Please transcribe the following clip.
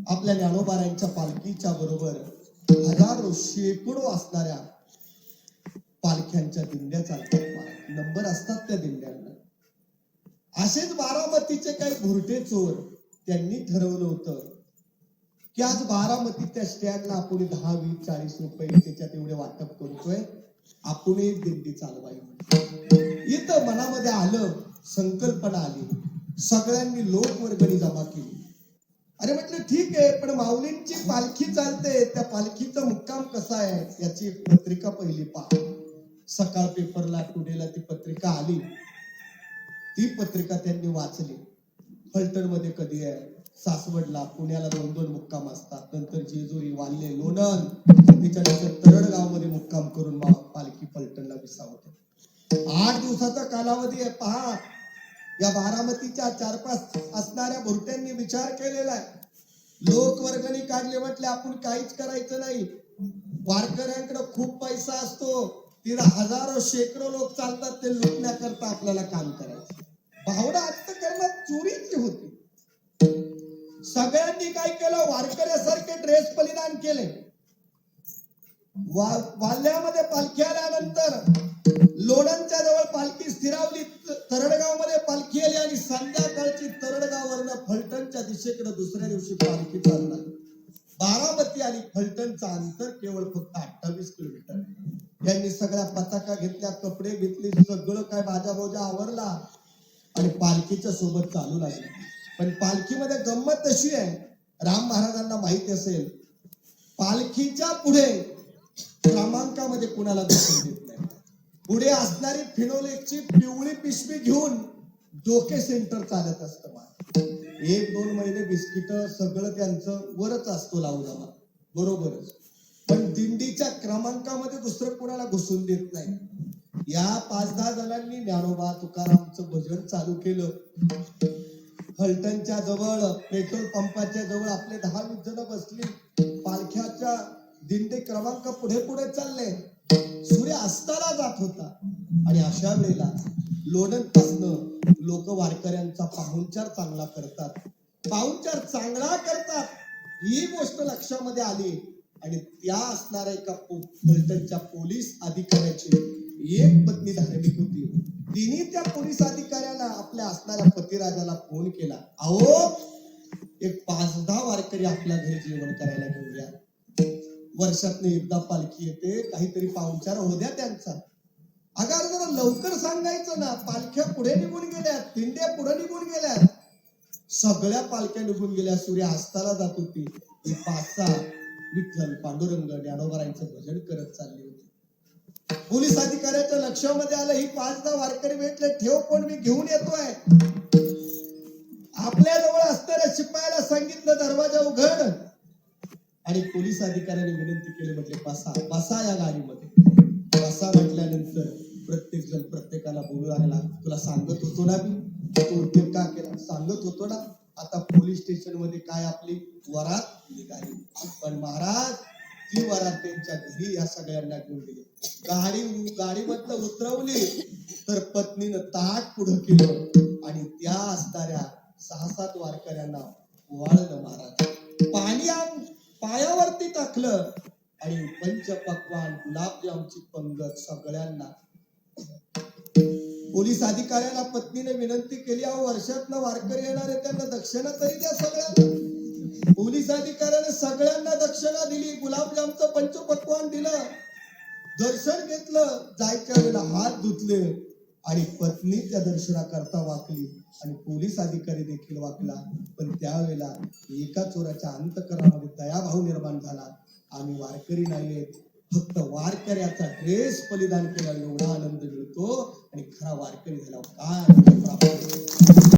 आपल्या ज्ञानोबारायांच्या पालखीच्या बरोबर हजारो शेकडो असणाऱ्या पालख्यांच्या दिंड्या चालतात, नंबर असतात त्या दिंड्यांना. असेच बारामतीचे काही भुरटे चोर त्यांनी ठरवलं होतं की आज बारामती त्या स्टँडला आपण 10, 20, 40 रुपये त्याच्यात एवढे वाटप करतोय, आपण एक दिंडी चालवाई. इथं मनामध्ये आलं, संकल्पना आली, सगळ्यांनी लोकवर्गणी जमा केली. अरे म्हटलं ठीक आहे, पण माऊलींची पालखी चालते, त्या पालखीचा मुक्काम कसा आहे याची पत्रिका पहिली पहा. सकाळ पेपरला टुडेला ती पत्रिका आली. ती पत्रिका त्यांनी वाचली. फलटण मध्ये कधी आहे, सासवडला, पुण्याला 2-2 मुक्काम असतात, नंतर जेजुरी, वाल्हे, लोणंद, त्याच्यानंतर तरडगाव मध्ये मुक्काम करून पालखी फलटणला विसावते. 8 दिवसाचा कालावधी आहे. पहा, या बारामतीच्या 4-5 असणाऱ्या भुरट्यांनी विचार केलेला आहे. लोकवर्गणी काढले, म्हटले आपण काहीच करायचं नाही, वारकऱ्यांकडे खूप पैसा असतो, तिला हजारो शेकडो लोक चालतात, ते लुटण्याकरता आपल्याला काम करायचं. भावना अंतःकरणात चोरीची होती. सगळ्यांनी काय केलं, वारकऱ्यासारखे ड्रेस परिधान केले. वाल्ह्यामध्ये पालखी आल्यानंतर लोणंदच्या जवळ पालखी स्थिरावली, तरडगाव मध्ये पालखी आली आणि संध्याकाळची तरडगाववरनं फलटणच्या दिशेकडे दुसऱ्या दिवशी पालखी चालणार. बारामती आणि फलटणचं अंतर केवळ फक्त 28 किलोमीटर. यांनी सगळ्या पताका घेतल्या, कपडे घेतले, सगळं काय बाजाबोजा आवरला आणि पालखीच्या सोबत चालू लागले. पण पालखीमध्ये गंमत अशी आहे, राम महाराजांना माहिती असेल, पालखीच्या पुढे क्रमांकामध्ये कुणाला दर्शन देत नाही. पुढे असणारी फिनोलेक्सची पिवळी पिशवी घेऊन डोके सेंटर चालत असतं. 1-2 महिने बिस्किट सगळं त्यांचं वरच असतो लावला बरोबरच, पण दिंडीच्या क्रमांकामध्ये दुसरं कोणाला घुसून देत नाही. या 5-10 जणांनी ज्ञानोबा तुकारामचं भजन चालू केलं. फलटणच्या जवळ पेट्रोल पंपाच्या जवळ आपले 10-20 जण बसली. पालख्याच्या दिंडी क्रमांक पुढे पुढे चालले. सूर्य अस्ताला जात होता आणि अशा वेळेला लोणंद पासनं लोक वारकऱ्यांचा पाहुणचार चांगला करतात, पाहुणचार चांगला करतात ही गोष्ट लक्षामध्ये आली. आणि त्या असणाऱ्या एका फलटणच्या पोलीस अधिकाऱ्याची एक पत्नी धार्मिक होती. तिने त्या पोलीस अधिकाऱ्याला आपल्या असणाऱ्या पतिराजाला फोन केला, अहो एक 5-10 वारकरी आपल्या घरी जेवण करायला घेऊन या, वर्षातनं एकदा पालखी येते, काहीतरी पाहुणचार होऊ द्या त्यांचा. अगं जरा लवकर सांगायचं ना, पालख्या पुढे निघून गेल्या, दिंड्या पुढे निघून गेल्या, सगळ्या पालख्या निघून गेल्या, सूर्य अस्ताला जात होती. 5-6 विठ्ठल, पांडुरंग, ज्ञानोबारायांचं भजन करत चालली होती. पोलीस अधिकाऱ्याच्या लक्षामध्ये आलं, ही 5-10 वारकरी भेटले, ठेव पण मी घेऊन येतोय. आपल्या जवळ असणाऱ्या शिपायाला सांगितलं दरवाजा उघड, आणि पोलीस अधिकाऱ्याने विनंती केली, म्हटले बसा या गाडीमध्ये. बसा म्हटल्यानंतर प्रत्येक जण प्रत्येकाला बोलू लागला, तुला सांगत होतो ना मी, तू उद्योग का केला, सांगत होतो ना. आता पोलीस स्टेशन मध्ये काय आपली वरात निघाली, पण महाराज ती वरात त्यांच्या घरी या सगळ्यांना घेऊन गेली. गाडीमधलं उतरवली तर पत्नीनं ताट पुढं केलं आणि त्या असणाऱ्या 6-7 वारकऱ्यांना वाळलं. महाराज पायावरती टाकलं आणि पंचपक्वान गुलाबजामची पंगत सगळ्यांना. पोलीस अधिकाऱ्याला पत्नीने विनंती केली, अहो वर्षातनं वारकरी येणार आहे, त्यांना दक्षिणा तरी द्या सगळ्यांना. पोलीस अधिकाऱ्याने सगळ्यांना दक्षिणा दिली, गुलाबजामचं पंचपक्वान दिलं, दर्शन घेतलं. जायच्या वेळेला हात धुतले आणि पत्नी त्या दर्शनाकरता वाकली आणि पोलीस अधिकारी देखील वाकला. पण त्यावेळेला एका चोराच्या अंतःकरणामध्ये दयाभाव निर्माण झाला. आम्ही वारकरी नाहीये, फक्त वारकऱ्याचा ड्रेस परिधान केला एवढा आनंद मिळतो आणि खरा वारकरी झाला काय प्राप्त